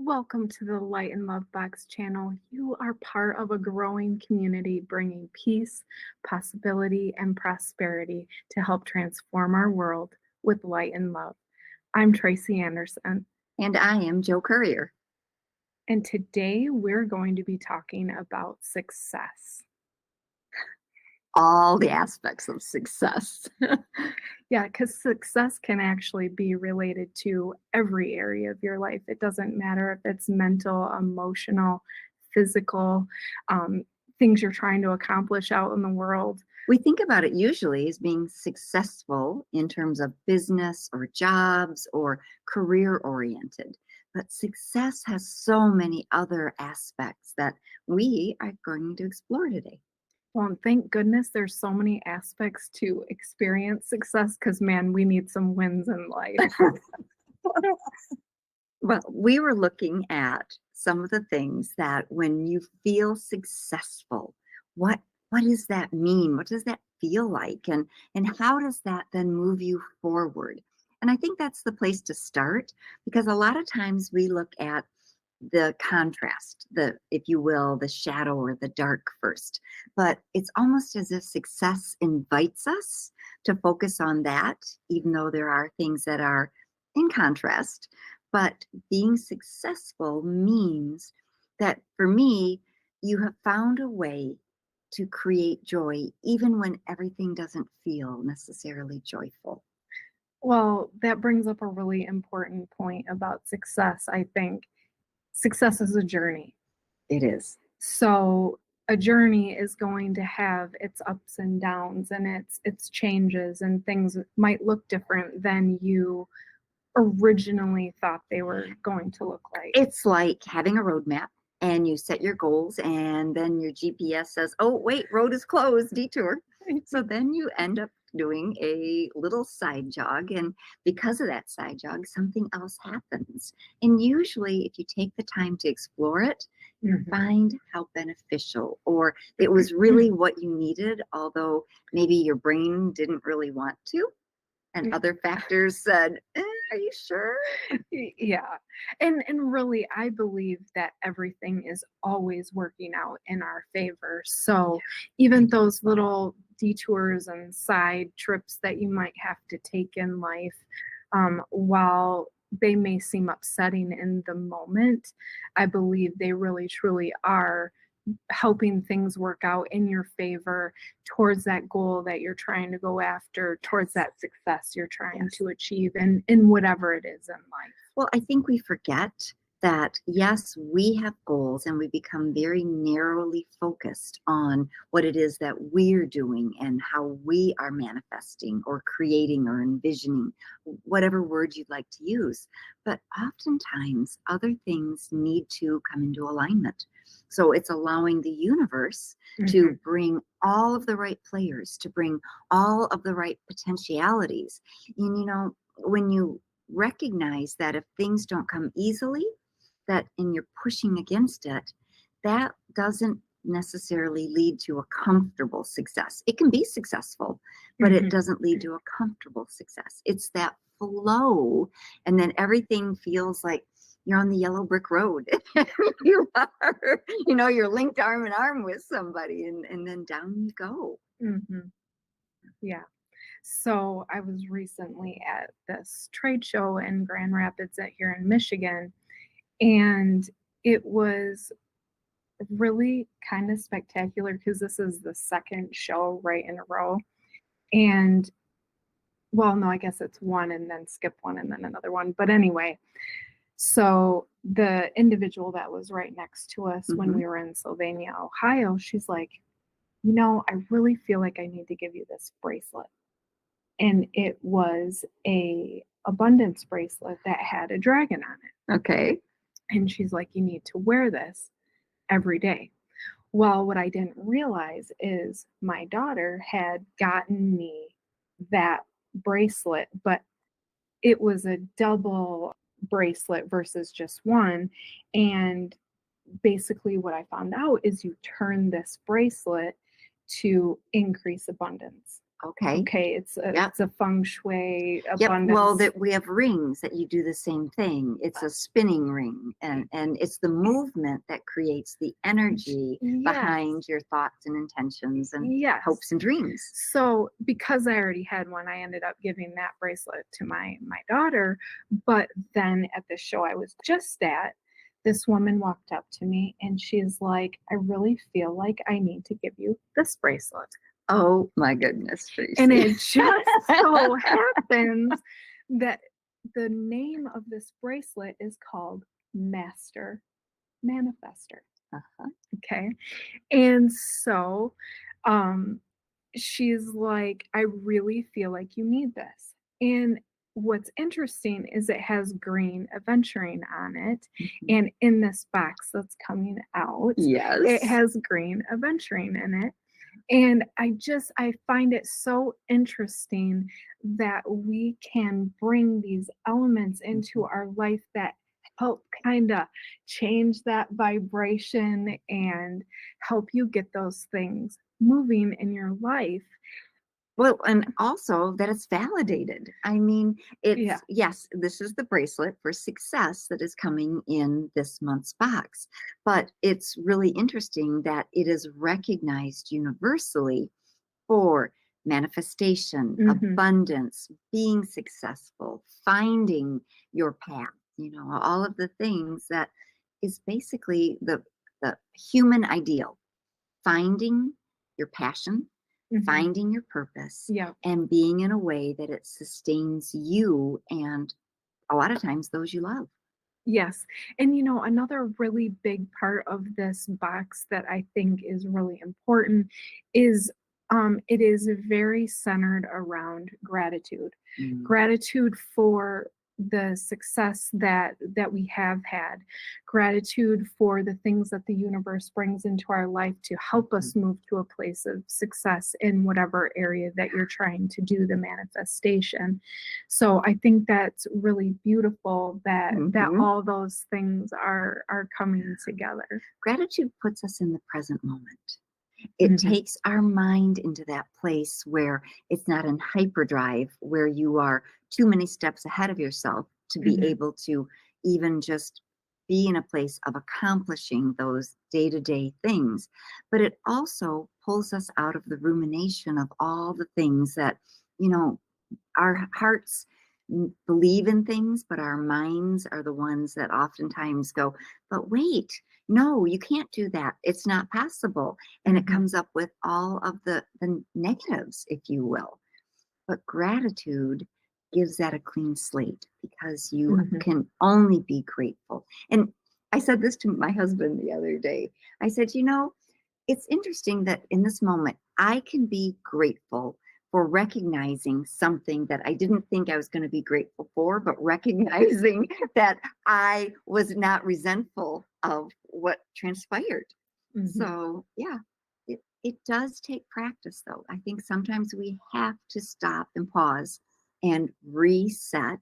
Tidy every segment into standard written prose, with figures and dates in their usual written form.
Welcome to the Light and Love Box channel. You are part of a growing community bringing peace, possibility, and prosperity to help transform our world with light and love. I'm Tracy Anderson, And I am Joe Courier. and today we're going to be talking about success. All the aspects of success. Yeah, because success can actually be related to every area of your life. It doesn't matter if it's mental, emotional, physical, um, things you're trying to accomplish out in the world. We think about it usually as being successful in terms of business or jobs or career oriented. But success has so many other aspects that we are going to explore today. Well, and thank goodness there's so many aspects to experience success because, man, we need some wins in life. Well, we were looking at some of the things that when you feel successful, what what does that mean? What does that feel like? And how does that then move you forward? And I think that's the place to start because a lot of times we look at the contrast, the if you will, the shadow or the dark first. But it's almost as if success invites us to focus on that, even though there are things that are in contrast. But being successful means that for me, you have found a way to create joy even when everything doesn't feel necessarily joyful. Well, that brings up a really important point about success, I think. Success is a journey. It is. So a journey is going to have its ups and downs and its changes, and things might look different than you originally thought they were going to look like. It's like having a roadmap and you set your goals, and then your GPS says, oh, wait, road is closed, detour. So then you end up doing a little side jog. And because of that side jog, something else happens. And usually, if you take the time to explore it, you Mhm. find how beneficial or it was really what you needed, although maybe your brain didn't really want to. And other factors said, are you sure? Yeah. And really I believe that everything is always working out in our favor. So even those little detours and side trips that you might have to take in life, while they may seem upsetting in the moment, I believe they really truly are helping things work out in your favor towards that goal that you're trying to go after, towards that success you're trying to achieve in whatever it is in life. Well, I think we forget that, yes, we have goals and we become very narrowly focused on what it is that we're doing and how we are manifesting or creating or envisioning, whatever word you'd like to use. But oftentimes, other things need to come into alignment. So it's allowing the universe to Mhm. bring all of the right players, to bring all of the right potentialities. And, when you recognize that if things don't come easily, that and you're pushing against it, that doesn't necessarily lead to a comfortable success. It can be successful, but it Mhm. doesn't lead to a comfortable success. It's that flow, and then everything feels like you're on the yellow brick road. You are, you're linked arm in arm with somebody, and then down you go. Mhm. Yeah. So I was recently at this trade show in Grand Rapids here in Michigan, and it was really kind of spectacular because this is the second show right in a row. And well, no, I guess it's one and then skip one and then another one. But anyway, so the individual that was right next to us when Hmm. we were in Sylvania, Ohio, she's like, I really feel like I need to give you this bracelet. And it was a abundance bracelet that had a dragon on it. Okay. And she's like, you need to wear this every day. Well, what I didn't realize is my daughter had gotten me that bracelet, but it was a double bracelet versus just one. And basically, what I found out is you turn this bracelet to increase abundance. Okay. Okay, Yep. it's a feng shui Yep. Well, abundance. that we have rings that you do the same thing. It's a spinning ring, and it's the movement that creates the energy Yes. behind your thoughts and intentions and Yes. hopes and dreams. So because I already had one, I ended up giving that bracelet to my daughter. But then at the show I was just at, this woman walked up to me and she's like, I really feel like I need to give you this bracelet. Oh my goodness, And Tracy. it just so happens that the name of this bracelet is called Master Manifester. Uh-huh. Okay. And so um she's like, I really feel like you need this. And what's interesting is it has green aventurine on it. Mhm. And in this box that's coming out, it Yes. has green aventurine in it. And I find it so interesting that we can bring these elements into Mhm. our life that help kind of change that vibration and help you get those things moving in your life. Well, and also that it's validated. I mean, Yeah. it's yes, this is the bracelet for success that is coming in this month's box. But it's really interesting that it is recognized universally for manifestation, Mhm. abundance, being successful, finding your path, all of the things that is basically the human ideal, finding your passion, Mhm. finding your purpose, Yeah. and being in a way that it sustains you and a lot of times those you love. Yes. And another really big part of this box that I think is really important is it is very centered around gratitude. Mm. Gratitude for the success that we have had. Gratitude for the things that the universe brings into our life to help Mhm. us move to a place of success in whatever area that you're trying to do the manifestation. So I think that's really beautiful that Mhm. all those things are coming together. Gratitude puts us in the present moment. It Mhm, takes our mind into that place where it's not in hyperdrive, where you are too many steps ahead of yourself to be mhm, able to even just be in a place of accomplishing those day to day things. But it also pulls us out of the rumination of all the things that, you know, our hearts believe in things, but our minds are the ones that oftentimes go, but wait, no, you can't do that. It's not possible. And it mhm, comes up with all of the negatives, if you will. But gratitude gives that a clean slate because you mhm, can only be grateful. And I said this to my husband the other day. I said, it's interesting that in this moment, I can be grateful for recognizing something that I didn't think I was going to be grateful for, but recognizing that I was not resentful of what transpired. mhm. So, yeah, it does take practice, though. I think sometimes we have to stop and pause and reset,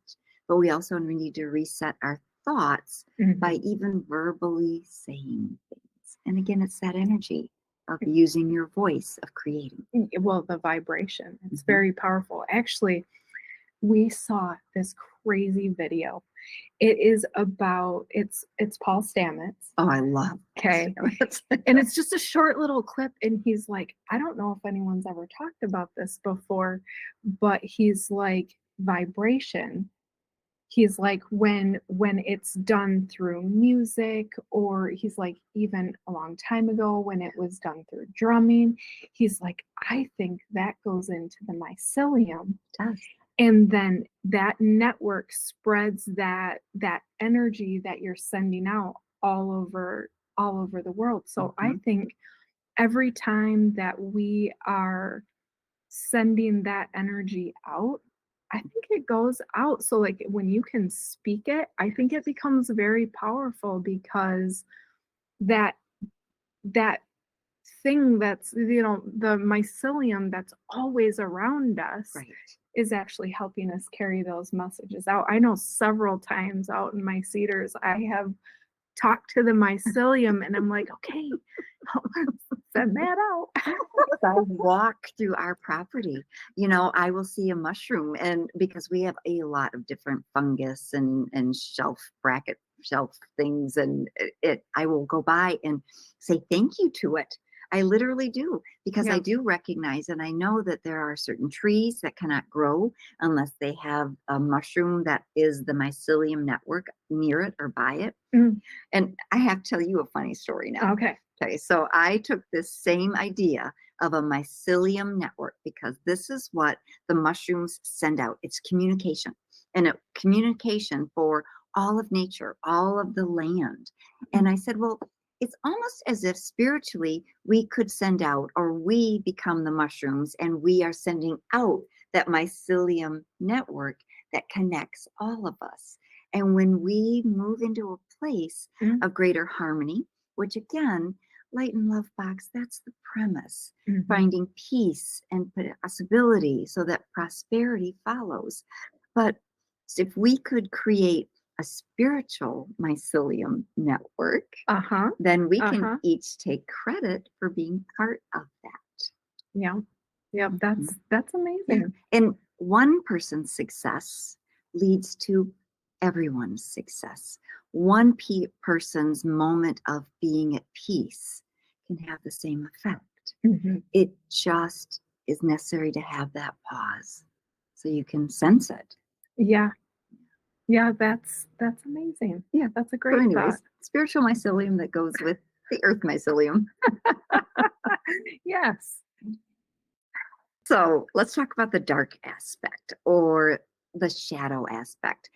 but we also need to reset our thoughts by Mhm. even verbally saying things. And again, it's that energy of using your voice, of creating. Well, the vibration, it's Mhm. very powerful. Actually, we saw this crazy video. It is about it's Paul Stamets, Oh, I love okay? Sandwich. And it's just a short little clip, and he's like, I don't know if anyone's ever talked about this before, but he's like, vibration. He's like, when it's done through music, or he's like, even a long time ago when it was done through drumming, he's like, I think that goes into the mycelium. Does. And then that network spreads that energy that you're sending out all over the world. So I Mhm. think every time that we are sending that energy out, I think it goes out. So like when you can speak it, I think it becomes very powerful because that that thing that's the mycelium that's always around us Right. is actually helping us carry those messages out. I know several times out in my cedars I have talk to the mycelium, and I'm like, okay, send that out. As I walk through our property, I will see a mushroom, and because we have a lot of different fungus and shelf things, and I will go by and say thank you to it. I literally do, because I Yeah. do recognize, and I know that there are certain trees that cannot grow unless they have a mushroom that is the mycelium network near it or by it. Mm, And I have to tell you a funny story now. okay. Okay, so I took this same idea of a mycelium network, because this is what the mushrooms send out. It's communication, and communication for all of nature, all of the land. And I said, well, it's almost as if spiritually we could send out, or we become the mushrooms, and we are sending out that mycelium network that connects all of us. And when we move into a place Mm, of greater harmony, which again, Light and Love Box, that's the premise. mhm. Finding peace and possibility so that prosperity follows. But if we could create a spiritual mycelium network, Uh-huh. then we can Uh-huh. each take credit for being part of that. Yeah. Yeah. Mhm. That's Yeah. amazing. And one person's success leads to everyone's success. One person's moment of being at peace can have the same effect. Mhm. It just is necessary to have that pause so you can sense it. Yeah. Yeah, that's amazing. Yeah. That's a So, great thought. anyways, spiritual mycelium that goes with the earth mycelium. Yes. So let's talk about the dark aspect, or the shadow aspect.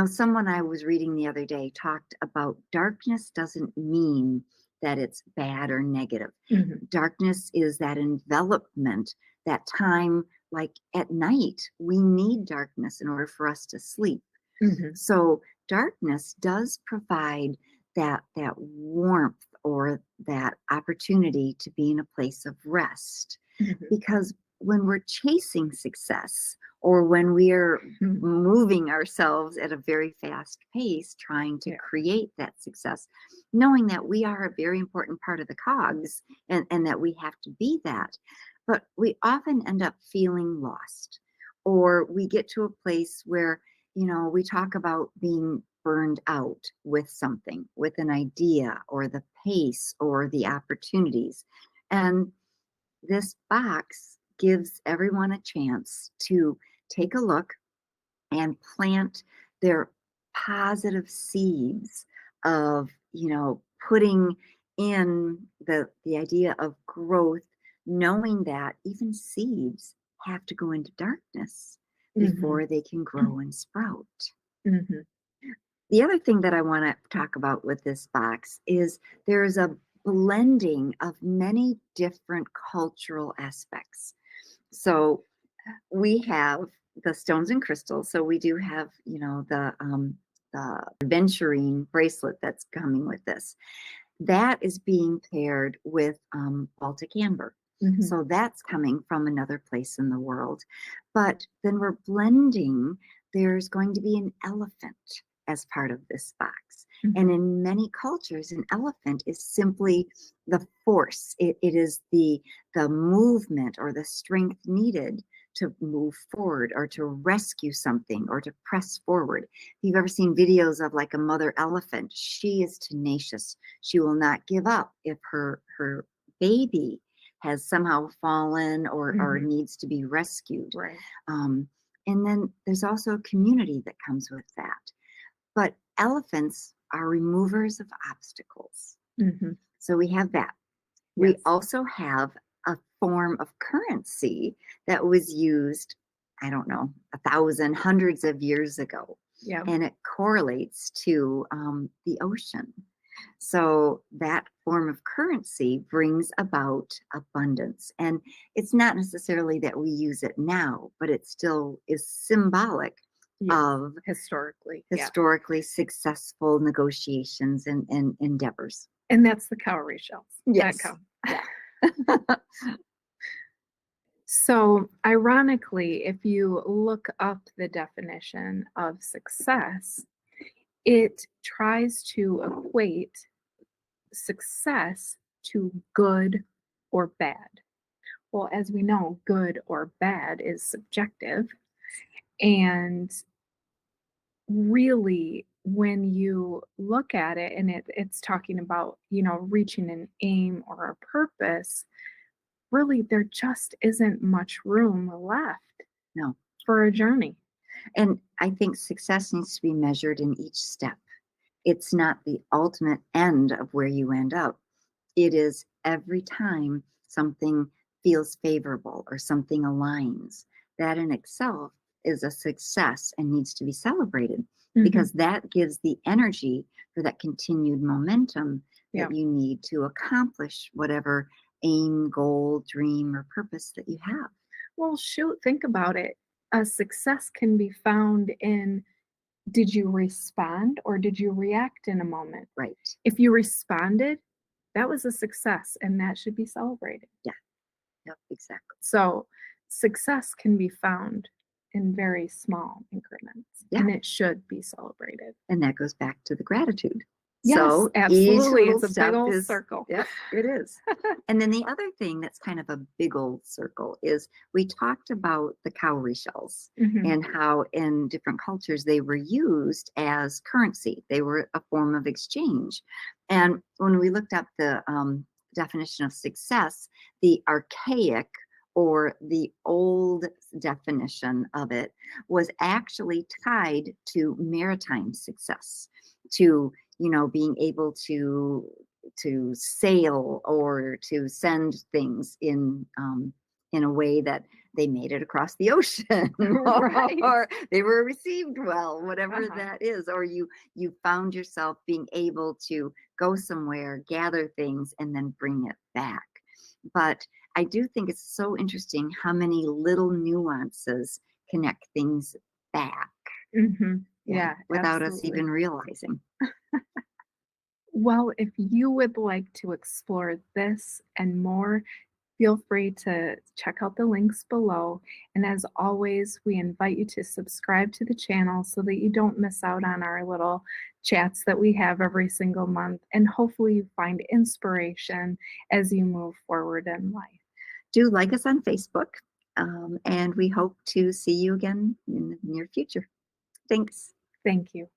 Someone I was reading the other day talked about darkness doesn't mean that it's bad or negative. Mhm. Darkness is that envelopment, that time, like at night, we need darkness in order for us to sleep. Mhm. So darkness does provide that warmth, or that opportunity to be in a place of rest, Mhm. because when we're chasing success, or when we're Mhm. moving ourselves at a very fast pace trying to Yeah. create that success, knowing that we are a very important part of the cogs, and that we have to be that, but we often end up feeling lost, or we get to a place where we talk about being burned out with something, with an idea, or the pace, or the opportunities. And this box gives everyone a chance to take a look and plant their positive seeds of, putting in the idea of growth, knowing that even seeds have to go into darkness Mhm. before they can grow and sprout. Mhm. The other thing that I want to talk about with this box is there's a blending of many different cultural aspects. So we have the stones and crystals. So we do have, the aventurine bracelet that's coming with this. That is being paired with Baltic amber. Mhm. So that's coming from another place in the world. But then we're blending, there's going to be an elephant as part of this box. And Mhm. in many cultures, an elephant is simply the force. It is the movement, or the strength needed to move forward, or to rescue something, or to press forward. If you've ever seen videos of like a mother elephant, she is tenacious. She will not give up if her baby has somehow fallen, or Mhm. needs to be rescued. Right. Um, and then there's also a community that comes with that. But elephants are removers of obstacles. Mhm. So we have that. We Yes. also have a form of currency that was used, I don't know, 1,000, hundreds of years ago, Yeah. and it correlates to the ocean. So that form of currency brings about abundance. And it's not necessarily that we use it now, but it still is symbolic Yes. of Historically. Yeah. historically successful negotiations and endeavors. And that's the cowrie shells that Yes. come. Yeah. So, ironically, if you look up the definition of success, It tries to equate success to good or bad. Well, as we know, good or bad is subjective. And really, when you look at it and it's talking about, reaching an aim or a purpose, really, there just isn't much room left No. for a journey. And I think success needs to be measured in each step. It's not the ultimate end of where you end up. It is every time something feels favorable or something aligns. That in itself is a success and needs to be celebrated Mhm. because that gives the energy for that continued momentum Yeah. that you need to accomplish whatever aim, goal, dream, or purpose that you have. Well, shoot, think about it. A success can be found in, did you respond or did you react in a moment? Right. If you responded, that was a success and that should be celebrated. Yeah. Yep. Exactly. So, success can be found in very small increments Yeah. and it should be celebrated. And that goes back to the gratitude. Yes, So each absolutely. little It's a big step old is, circle. yep, it is. And then the other thing that's kind of a big old circle is we talked about the cowrie shells Mhm. and how in different cultures they were used as currency. They were a form of exchange. And when we looked up the definition of success, the archaic or the old definition of it was actually tied to maritime success, to being able to sail or to send things in a way that they made it across the ocean Right. or they were received well, whatever Uh-huh. that is, or you found yourself being able to go somewhere, gather things, and then bring it back. But I do think it's so interesting how many little nuances connect things back. Mhm. Yeah, Yeah, without us absolutely. even realizing. Well, if you would like to explore this and more, feel free to check out the links below. And as always, we invite you to subscribe to the channel so that you don't miss out on our little chats that we have every single month. And hopefully, you find inspiration as you move forward in life. Do like us on Facebook, and we hope to see you again in the near future. Thanks. Thank you.